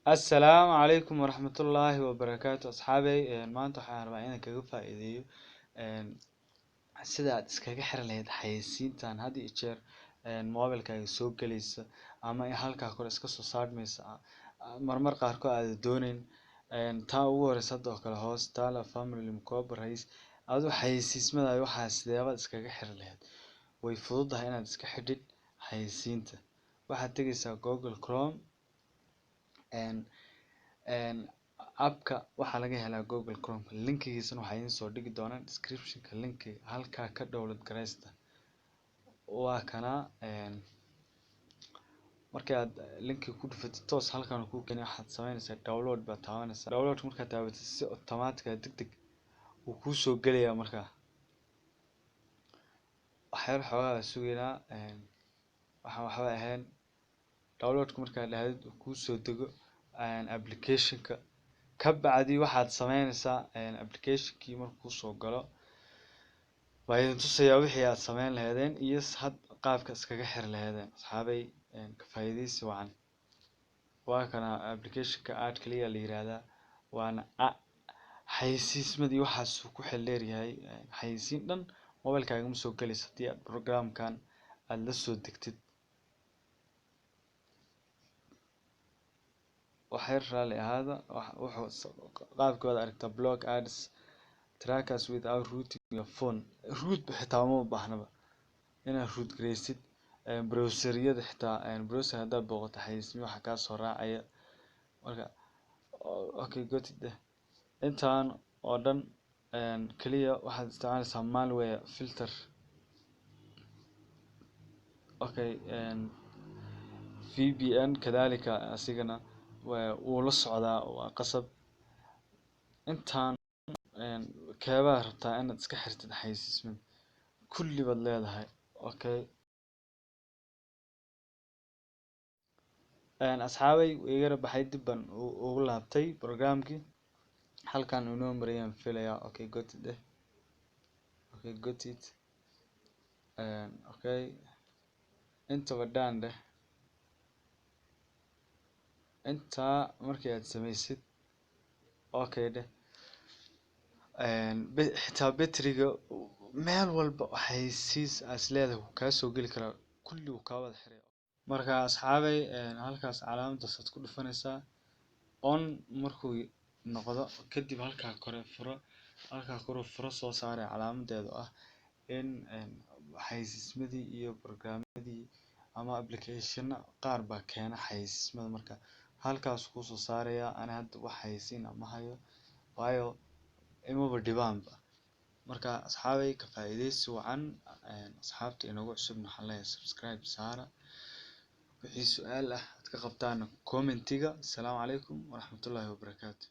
السلام عليكم ورحمة الله وبركاته أصحابي maanta waxaan rabaa inaan kaga faa'iideeyo sida aad iskaga xiri lahayd xayeysiintan had iyo jeer mobilkaaga soo galaysa ama halkaa kore iska soo saarmaysa marmar qaarkood aad doonayn taa ugu horeysa hadda oo kale hoos Tala Family Mkoba Rais adoo xayeysiismada waxaa sideebaad iskaga xiri lahayd way fududahay inaad iska xidhid xayeysiinta waxaad tagaysaa Google Chrome appka waxaa laga helaa Google Chrome linkigiisana waxaa idin soo dhigi doonaa description-ka linkiga halkaa ka download gareysta waa kana marka aad linkiga ku dhufatid toos halkan ku keenay waxaad sameynaysaa download baad taabanaysaa download markaad taabatid si automatic ah degdeg uu ku soo galayaa markaa waxyar xoogaa sugeynaa waxba ahayn download markaad dhahdid uu ku soo dego application-ka ka bacdi waxaad sameynaysaa application-kii markuu soo galo waa idin tusayaa wixii aad sameyn lahaydeen iyo qaabka iskaga xiri lahaydeen asxaabay ka faa'iideysi wacan waa kana application-ka aad kaliya la yiraahdaa waana xayeysiismadii waxaas ku xil dheer yahay xayeysiin dhan mobilkaaga ma soo galayso hadii aad programkan aad la soo degtid waxyar raali ahaada wuxuu qaabkooda aragtaa block ads trackers without routing your phone root xitaa uma baahnaba inaad root gareysid browser-yada xitaa browser haddaad booqato xayeysiin waxa kaa soo raacaya marka okay got it intaan oo dhan kaliya waxaad isticmaalaysaa malware filter okay VPN kadhalika asigana wuu la socdaa waa qasab intaan keebaa rabtaa inaad iska xirtid xayeysiismada kulli baad leedahay okay asxaabay iga baxay dib baan ugu laabtay programkii halkan inoo marayaan filayaa okay got it okay intaba done intaa markii aad sameysid okay xitaa battery-ga meel walba xayeysiis aad leedahay wuu kaa soo geli karaa kulli wuu kaa wada xiray marka asxaabay halkaas calaamadaas aad ku dhufanaysaa on markuu noqdo kadib halkaa kore furo soo saaray calaamadeedu ah in xayeysiismadii iyo programmadii ama application qaar baa keena xayeysiismada marka halkaas ku soo saaraya ana hadda wax xayeysiin ma hayo waayo imaba dhibaanba marka asxaabay ka faa'iideysi wacan asxaabta inagu cusub waxaan leeyahay subscribe saara wixii su'aal ah aad ka qabtaan commentiga. Assalaamu calaykum waraxmatullaahi wabarakaatuh.